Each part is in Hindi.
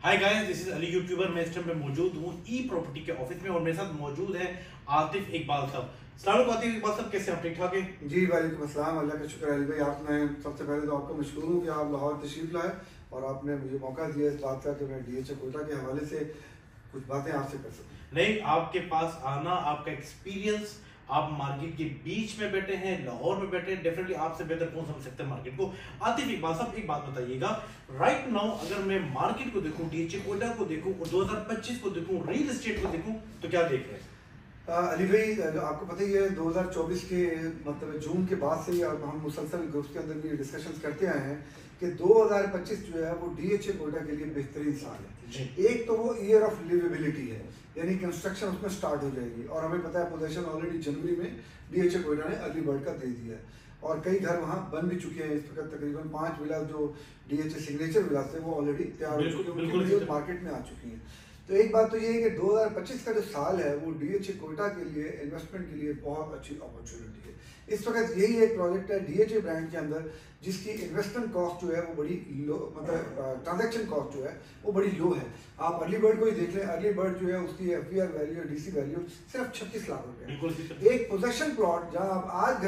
Hi guys, this is Ali YouTuber. मैं इस टाइम पे मौजूद हूँ ई प्रॉपर्टी के ऑफिस में और मेरे साथ मौजूद है आतिफ इकबाल साहब। अस्सलाम वालेकुम आतिफ इकबाल साहब, कैसे हैं? ठीक ठाक है जी वालेकुम अस्सलाम। अल्लाह का शुक्र है अली भाई। आपने सबसे पहले तो आपका मशकूर हूँ कि आप लाहौर तशरीफ लाए और आपने मुझे मौका दिया इस बात का कि मैं डीएचए कोयटा के हवाले से कुछ बातें आपसे कर सकूँ। नहीं, आपके पास आना, आपका एक्सपीरियंस, आप मार्केट के बीच में बैठे हैं, लाहौर में बैठे हैं, डेफिनेटली आपसे बेहतर कौन समझ सकते हैं मार्केट को। आतिफ इकबाल साहब, एक बात बताइएगा, राइट नाउ अगर मैं मार्केट को देखूं, डीएचए कोयटा को देखूं और 2025 को देखूं, रियल एस्टेट को देखूं, तो क्या देख रहे हैं? अली भाई, आपको पता ही है 2024 के मतलब जून के बाद से अब हम मुसलसल ग्रुप्स के अंदर भी डिस्कशंस करते आए हैं कि 2025 जो है वो डीएचए कोयटा के लिए बेहतरीन साल है। एक तो वो ईयर ऑफ लिवेबिलिटी है, यानी कंस्ट्रक्शन उसमें स्टार्ट हो जाएगी और हमें पता है पोजीशन ऑलरेडी जनवरी में डीएचए कोयटा ने अर्ली बर्ड का दे दिया है और कई घर वहाँ बन भी चुके हैं। इस वक्त तकरीबन 5 विला जो डीएचए सिग्नेचर विला थे वो ऑलरेडी तैयार हो चुके हैं, उनकी मार्केट में आ चुकी हैं। तो एक बात तो ये है कि 2025 का जो साल है वो डीएचए कोयटा के लिए इन्वेस्टमेंट के लिए बहुत अच्छी अपॉर्चुनिटी है। इस वक्त यही एक प्रोजेक्ट है डीएचए ब्रांड के अंदर जिसकी इन्वेस्टमेंट कॉस्ट जो है वो बड़ी लो, मतलब ट्रांजैक्शन कॉस्ट जो है वो बड़ी लो है। आप अर्ली बर्ड को ही देख लें, अर्ली बर्ड जो है उसकी एफबीआर वैल्यू डीसी वैल्यू सिर्फ 36 लाख रुपए। एक पोजेशन प्लॉट जहां आप आज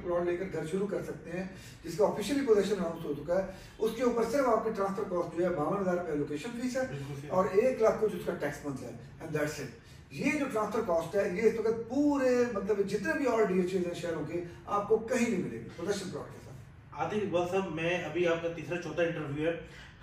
प्लॉट लेकर घर शुरू कर सकते हैं, जिसका ऑफिशियली पोजेशन अनाउंस हो चुका है, उसके ऊपर सिर्फ आपकी ट्रांसफर कॉस्ट जो है 52,000 रुपए लोकेशन फीस है और 1 लाख कुछ उसका टैक्स बनता है, एंड दैट्स इट। ये जो ट्रांसफर कॉस्ट है ये इस वक्त पूरे मतलब जितने भी और डीएचए हैं शहरों के आपको कहीं नहीं मिलेगी पोजेशन प्लॉट के साथ। आतिफ इकबाल साहब, मैं अभी आपका तीसरा चौथा इंटरव्यू है,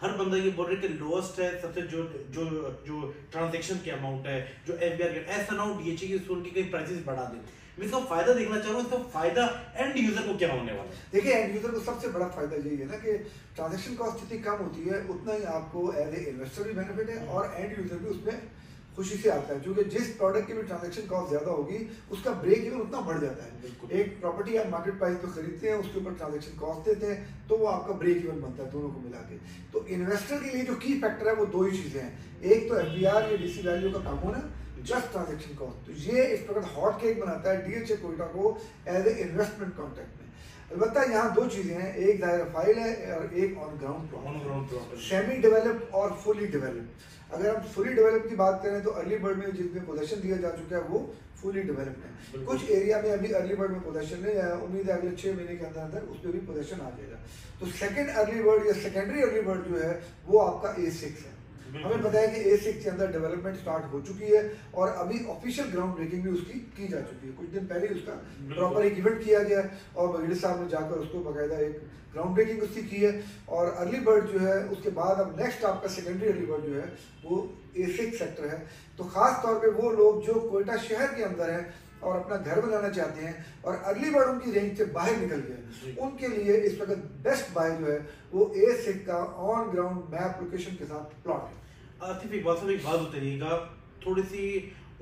हर बंदा ये बोल रहा है कि लोएस्ट है सबसे जो जो जो ट्रांजैक्शन की अमाउंट है, जो एफबीआर के ऐसा ना हो डीएचए की सुन के कई प्राइसेस बढ़ा दे। मैं इसका फायदा देखना चाह रहा हूँ, इसका फायदा एंड यूजर को क्या होने वाला है? देखिए, एंड यूजर को सबसे बड़ा फायदा यही है ना कि ट्रांजैक्शन कॉस्ट जितनी कम होती है उतना ही आपको एज ए इन्वेस्टर भी बेनिफिट है और एंड यूजर भी उसमें खुशी से आता है, क्योंकि जिस प्रोडक्ट की भी ट्रांजैक्शन कॉस्ट ज्यादा होगी उसका ब्रेक इवन उतना बढ़ जाता है। एक प्रॉपर्टी आप मार्केट प्राइस पे खरीदते हैं, उसके ऊपर ट्रांजैक्शन कॉस्ट देते हैं तो वो आपका ब्रेक इवन बनता है दोनों को मिला के। तो इन्वेस्टर के लिए जो की फैक्टर है वो दो ही चीजें हैं, एक तो एफबीआर या डीसी वैल्यू का कम होना, जस्ट ट्रांजैक्शन कॉस्ट। तो ये इस प्रकार हॉट केक बनाता है डीएचए कोयटा को एज ए इन्वेस्टमेंट कॉन्टेक्ट में। अलबत्ता यहाँ दो चीजें हैं, एक दायरा फाइल है और एक on ground plot, semi develop और फुली डेवलप। अगर हम फुली डेवलप की बात करें तो अर्ली बर्ड में जिसमें पोजेशन दिया जा चुका है वो फुली डेवलप्ड है। कुछ एरिया में अभी अर्ली बर्ड में पोजेशन नहीं आया, उम्मीद है अगले 6 महीने के अंदर अंदर उस पर भी पोजेशन आ जाएगा। तो सेकंड अर्ली बर्ड या सेकेंडरी अर्ली बर्ड जो है वो आपका A6 है। हमें पता है कि A6 के अंदर डेवलपमेंट स्टार्ट हो चुकी है और अभी ऑफिशियल ग्राउंड ब्रेकिंग भी उसकी की जा चुकी है। कुछ दिन पहले उसका प्रॉपर एक इवेंट किया गया और बगीर साहब ने जाकर उसको बाकायदा एक ग्राउंड ब्रेकिंग उसकी की है। और अर्ली बर्ड जो है उसके बाद अब नेक्स्ट आपका सेकेंडरी अर्ली बर्ड जो है वो A6 सेक्टर है। तो खास तौर पे वो लोग जो कोयटा शहर के अंदर है और अपना घर बनाना चाहते हैं और अर्ली बर्ड उनकी रेंज से बाहर निकल गए, उनके लिए इस वक्त बेस्ट बाय जो है वो A6 का ऑन ग्राउंड मैप लोकेशन के साथ प्लॉट है। आतिफ इकबाल साहब, एक बात बताइएगा, थोड़ी सी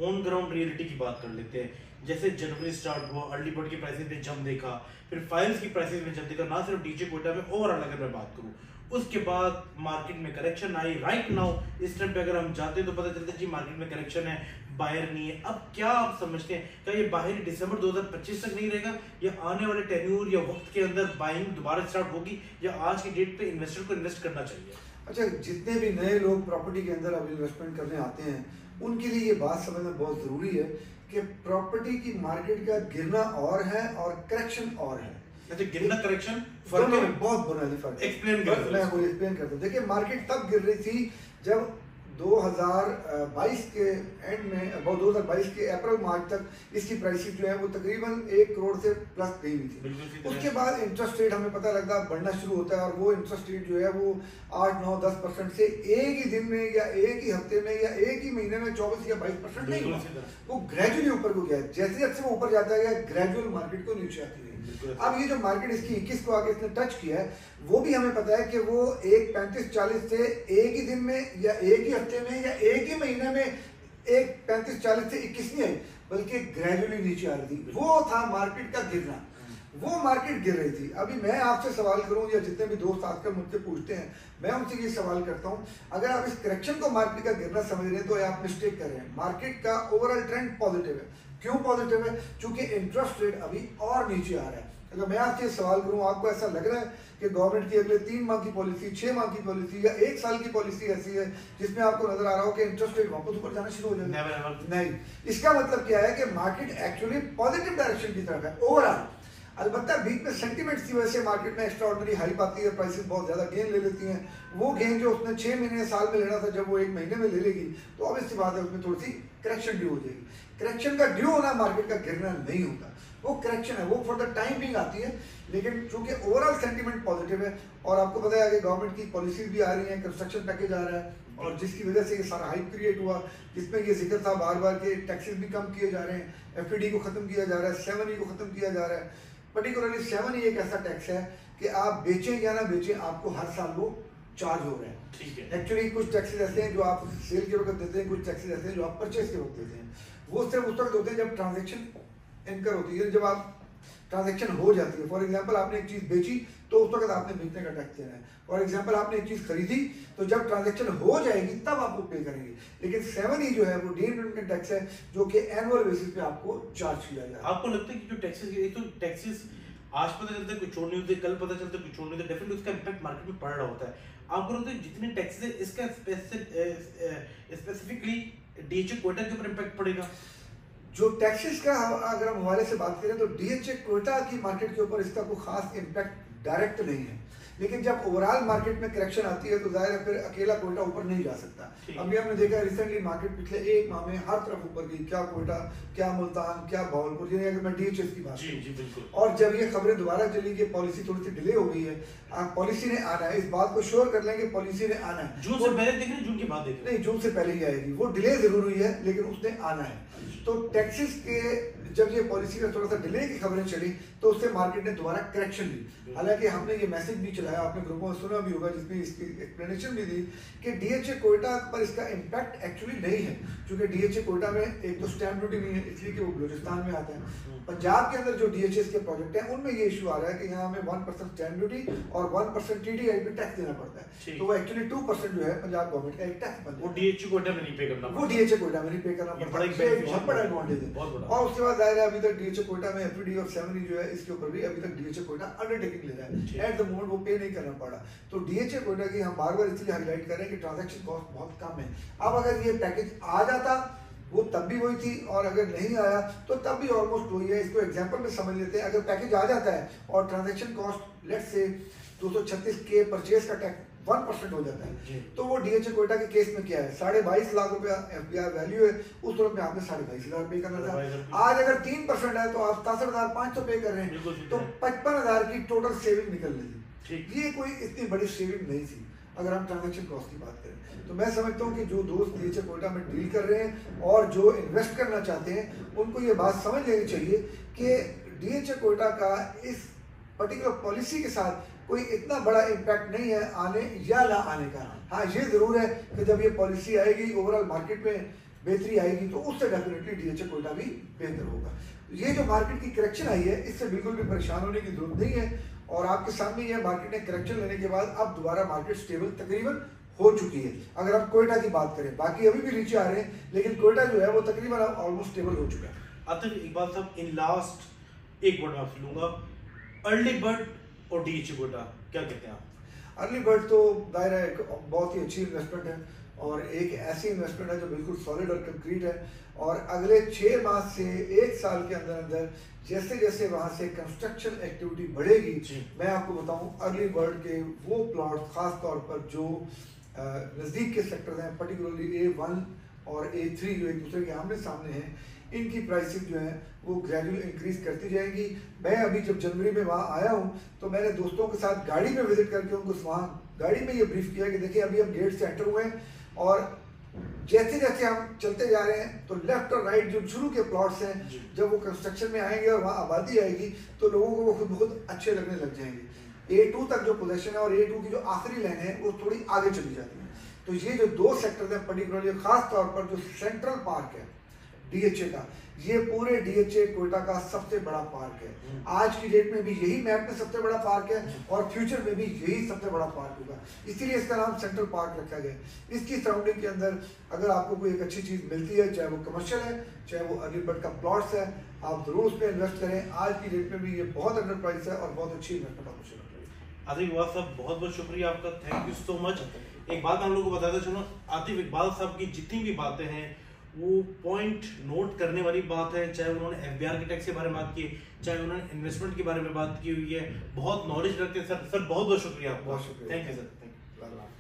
ऑन ग्राउंड रियलिटी की बात कर लेते हैं। जैसे जनवरी स्टार्ट हुआ, अर्ली बर्ड की प्राइसेस में जंप देखा, फिर फाइल्स की प्राइसेस में जंप देखा, ना सिर्फ डीएचए कोयटा में, ओवरऑल अगर मैं बात करूं, उसके बाद मार्केट में करेक्शन आई। राइट नाउ इस टाइम पे अगर हम जाते हैं तो पता चलता है जी मार्केट में करेक्शन है, बाहर नहीं है। अब क्या आप समझते हैं, क्या ये बाहर दिसंबर 2025 तक नहीं रहेगा या आने वाले टेन्यूर या वक्त के अंदर बाइंग दोबारा स्टार्ट होगी या आज की डेट पे इन्वेस्टर को इन्वेस्ट करना चाहिए? अच्छा, जितने भी नए लोग प्रॉपर्टी के अंदर अब इन्वेस्टमेंट करने आते हैं उनके लिए ये बात समझना बहुत ज़रूरी है कि प्रॉपर्टी की मार्केट का गिरना और है और करेक्शन और है। अच्छा, गिरना करेक्शन फर्क है, बहुत बुनियादी फर्क है। एक्सप्लेन कर, मैं वो एक्सप्लेन करता हूँ। देखिए, मार्केट तब गिर रही थी जब 2022 के एंड में, अब 2022 के अप्रैल मार्च तक इसकी प्राइसेस जो है वो तकरीबन 1 करोड़ से प्लस गई हुई थी। उसके बाद इंटरेस्ट रेट हमें पता लगता बढ़ना शुरू होता है और वो इंटरेस्ट रेट जो है वो 8, 9, 10% से एक ही दिन में या एक ही हफ्ते में या एक ही महीने में 24 या 22% नहीं हुआ, वो ग्रेजुअली ऊपर को गया। जैसे जैसे वो ऊपर जाता है ग्रेजुअल मार्केट को नीचे आती है। अब ये जो मार्केट इसकी 21 को आके इसने टच किया है वो भी हमें पता है कि वो एक 35-40 से एक ही दिन में या एक ही हफ्ते में या एक ही महीने में एक 35-40 से 21 नहीं आई, बल्कि ग्रेजुअली नीचे आ रही थी। वो था मार्केट का गिरना, वो मार्केट गिर रही थी। अभी मैं आपसे सवाल करूं या जितने भी दोस्त आजकल मुझसे पूछते हैं, मैं उनसे ये सवाल करता हूं, अगर आप इस करेक्शन को मार्केट का गिरना समझ रहे हैं तो आप मिस्टेक कर रहे हैं। मार्केट का ओवरऑल ट्रेंड पॉजिटिव है। क्यों पॉजिटिव है? क्योंकि इंटरेस्ट रेट अभी और नीचे आ रहा है। अगर मैं आपसे सवाल करूं, आपको ऐसा लग रहा है कि गवर्नमेंट की अगले 3 माह की पॉलिसी, 6 माह की पॉलिसी या 1 साल की पॉलिसी ऐसी है जिसमें आपको नजर आ रहा हो कि इंटरेस्ट रेट वापस ऊपर जाना शुरू हो जाएगा? नहीं। इसका मतलब क्या है कि मार्केट एक्चुअली पॉजिटिव डायरेक्शन की तरफ है ओवरऑल। अलबत्ता बीच में सेंटीमेंट्स की वजह से मार्केट में एक्स्ट्रा ऑर्डिनरी हाइप आती है, प्राइसेस बहुत ज्यादा गेन ले लेती हैं। वो गेन जो उसने 6 महीने साल में लेना था, जब वो 1 महीने में ले लेगी तो ऑब्वियस सी बात है उसमें थोड़ी सी करेक्शन ड्यू हो जाएगी। करेक्शन का ड्यू होना मार्केट का गिरना नहीं होता, वो करेक्शन है, वो फॉर द टाइम बिंग आती है। लेकिन चूंकि ओवरऑल सेंटीमेंट पॉजिटिव है और आपको पता है कि गवर्नमेंट की पॉलिसीज भी आ रही हैं, कंस्ट्रक्शन पैकेज आ रहा है, और जिसकी वजह से ये सारा हाइप क्रिएट हुआ, जिसमें ये जिक्र था बार बार के टैक्सेस भी कम किए जा रहे हैं, एफईडी को खत्म किया जा रहा है, 7E को खत्म किया जा रहा है। पर्टिकुलरली 7E एक ऐसा टैक्स है कि आप बेचें या ना बेचें, आपको हर साल वो चार्ज हो रहे हैं। ठीक है। एक्चुअली कुछ टैक्सेस ऐसे हैं जो आप सेल के वक्त देते हैं, कुछ टैक्सेस ऐसे हैं जो आप परचेज के वक्त देते हैं। वो सिर्फ उस वक्त होते हैं जब ट्रांजेक्शन इनकर होती है, जब आप ट्रांजेक्शन हो जाती है। फॉर एग्जांपल आपने एक चीज बेची तो उस वक्त आपने बेचने का टैक्स देना है। फॉर एग्जांपल आपने एक चीज खरीदी तो जब ट्रांजेक्शन हो जाएगी तब आपको पे करेंगे। लेकिन 7E जो है वो डीम्ड इनकम टैक्स है जो कि एनुअल बेसिस पे आपको चार्ज किया जाएगा। आपको लगता है कि जो टैक्सेस, एक तो टैक्सेस आज पता चलता है कुछ छोड़ नहीं होते, कल पता चलता है कुछ छोड़ नहीं होते, डेफिनेटली उसका इम्पैक्ट मार्केट में पड़ रहा होता है। आपको लगता है जितने टैक्सेस है इसका स्पेसिफिकली डीएचए क्वोटा के ऊपर इम्पैक्ट पड़ेगा? जो टैक्सेस का अगर हम हवाले से बात करें तो डीएचए क्वोटा की मार्केट के ऊपर इसका कोई खास इम्पैक्ट डायरेक्ट नहीं है। लेकिन जब ओवरऑल मार्केट में करेक्शन आती है तो जाहिर है फिर अकेला क्वोटा ऊपर नहीं जा सकता। अभी हमने देखा रिसेंटली मार्केट पिछले 1 माह में हर तरफ ऊपर गई, क्या क्वोटा, क्या मुल्तान, क्या भावलपुर, यानी अगर मैं डीएचएस की बात करूं। और जब ये खबरें दोबारा चली कि पॉलिसी थोड़ी सी डिले हो गई है, पॉलिसी ने आना है, इस बात को श्योर कर लेंगे पॉलिसी ने आना है। जून से पहले देख रहे हैं, जून की बात देख रहे हैं? नहीं, जून से पहले ही आएगी। वो डिले जरूर हुई है लेकिन उसने आना है। तो टैक्सेस के जब ये पॉलिसी में थोड़ा सा डिले की खबरें चली तो उससे मार्केट ने दोबारा करेक्शन ली। हालांकि हमने ये मैसेज भी चलाया, आपने ग्रुपों में सुना भी होगा, जिसमें इसकी एक्सप्लेनेशन भी दी कि डीएचए क्वोटा पर इसका इम्पैक्ट एक्चुअली नहीं है। क्योंकि डीएचए क्वोटा में एक तो स्टैंप ड्यूटी नहीं है, इसलिए कि वो बलूचिस्तान में आता है। पंजाब के अंदर जो डीएचएस के प्रोजेक्ट हैं उनमें ये इशू आ रहा है कि यहाँ हमें 1% स्टैंप ड्यूटी और 1% टीडीआई पे टैक्स देना पड़ता है। तो वो एक्चुअली 2% जो है पंजाब गवर्नमेंट का एक टैक्स बनता है, वो डीएचए क्वोटा में नहीं पे करना, वो डीएचए क्वोटा में नहीं पे करना पड़ता है। बहुत बड़ा एडवांटेज है। और उसके बाद जाहिर है अभी तक डीएचए क्वोटा में एफईडी और 7E जो है इसके ऊपर भी अभी तक डीएचए क्वोटा अंडरटेकिंग ले रहा है। एट द मोमेंट वो पे नहीं करना पड़ा। तो डीएचए क्वोटा की हम बार बार इसलिए हाईलाइट कर रहे हैं कि ट्रांजैक्शन कॉस्ट बहुत कम है। अब अगर ये पैकेज आ जाता वो तब भी वही थी, और अगर नहीं आया तो तब भी ऑलमोस्ट वही है। इसको एग्जांपल में समझ लेते हैं। अगर पैकेज आ जाता है और ट्रांजैक्शन कॉस्ट लेट्स से 236 के परचेज का टैक्स 1% हो जाता है, तो वो डीएचए क्वोटा के केस में क्या है, 22.5 लाख रुपया एफबीआई वैल्यू है, उस तरफ में आपने 22,500 पे करना था। आज अगर 3% है तो आप 67,500 पे कर रहे हैं, तो 55,000 की टोटल सेविंग निकल रही थी। ये कोई इतनी बड़ी सेविंग नहीं थी अगर हम ट्रांजैक्शन कॉस्ट की बात करें। तो मैं समझता हूँ कि जो दोस्त डीएचए क्वोटा में डील कर रहे हैं और जो इन्वेस्ट करना चाहते हैं उनको ये बात समझ लेनी चाहिए कि डीएचए क्वोटा का इस पर्टिकुलर पॉलिसी के साथ कोई इतना बड़ा इम्पैक्ट नहीं है आने या ना आने का। हाँ, ये जरूर है कि जब ये पॉलिसी आएगी, ओवरऑल मार्केट में बेहतरी आएगी, तो उससे डेफिनेटली डीएचए क्वोटा भी बेहतर होगा। ये जो मार्केट की करेक्शन आई है इससे बिल्कुल भी परेशान होने की जरूरत नहीं है। और आपके सामने ये मार्केट ने करेक्शन लेने के बाद अब दोबारा मार्केट स्टेबल तकरीबन हो चुकी है। अगर आप क्वोटा की बात करें, बाकी अभी भी नीचे आ रहे हैं, लेकिन क्वोटा जो है वो तकरीबन ऑलमोस्ट स्टेबल हो चुका है। आतिफ इकबाल साहब, इन लास्ट एक वर्ड आपसे लूंगा, अर्ली बर्ड और डीएचए क्वोटा क्या कहते हैं आप? अर्ली बर्ड तो दायरा एक बहुत ही अच्छी इन्वेस्टमेंट है और एक ऐसी इन्वेस्टमेंट है जो बिल्कुल सॉलिड और कंक्रीट है। और अगले 6 माह से 1 साल के अंदर अंदर जैसे जैसे वहाँ से कंस्ट्रक्शन एक्टिविटी बढ़ेगी, मैं आपको बताऊं अर्ली बर्ड के वो प्लॉट खास तौर पर जो नज़दीक के सेक्टर हैं, पर्टिकुलरली A1 और A3 जो एक दूसरे के आमने सामने हैं, इनकी प्राइसेस जो हैं वो ग्रेजुअल इंक्रीज करती जाएंगी। मैं अभी जब जनवरी में वहाँ आया हूँ तो मैंने दोस्तों के साथ गाड़ी में विजिट करके उनको वहाँ गाड़ी में ये ब्रीफ किया कि देखिए अभी हम गेट से एंटर हुए हैं और जैसे जैसे हम चलते जा रहे हैं तो लेफ्ट और राइट जो शुरू के प्लॉट्स हैं, जब वो कंस्ट्रक्शन में आएंगे और वहाँ आबादी आएगी तो लोगों को वो खुद बहुत अच्छे लगने लग जाएंगे। A2 तक जो पोजीशन है और A2 की जो आखिरी लाइन है वो थोड़ी आगे चली जाती है। तो ये जो 2 सेक्टर हैं पर्टिकुलरली खास तौर पर जो सेंट्रल पार्क है डीएचए का, ये पूरे डीएचए कोयटा का सबसे बड़ा पार्क है। आज की डेट में भी यही मैप में सबसे बड़ा पार्क है और फ्यूचर में भी यही सबसे बड़ा पार्क होगा, इसीलिए इसका नाम सेंट्रल पार्क रखा गया है। इसकी सराउंडिंग के अंदर अगर आपको कोई एक अच्छी चीज़ मिलती है, चाहे वो कमर्शियल है, चाहे वो अर्ली बर्ड का प्लॉट्स है, आप जरूर उस पर इन्वेस्ट करें। आज की डेट में भी ये बहुत अंडर प्राइस है और बहुत अच्छी इन्वेस्टमेंट ऑप्शन है। आतिफ इकबाल साहब बहुत बहुत शुक्रिया आपका, थैंक यू सो मच। एक बात हम लोग को बताता चलो, आतिफ इकबाल साहब की जितनी भी बातें हैं वो पॉइंट नोट करने वाली बात है, चाहे उन्होंने एफबीआर के टैक्स के बारे में बात की, चाहे उन्होंने इन्वेस्टमेंट के बारे में बात की हुई है, बहुत नॉलेज रखते हैं सर। सर बहुत बहुत शुक्रिया आपका, बहुत शुक्रिया, thank you sir, thank you.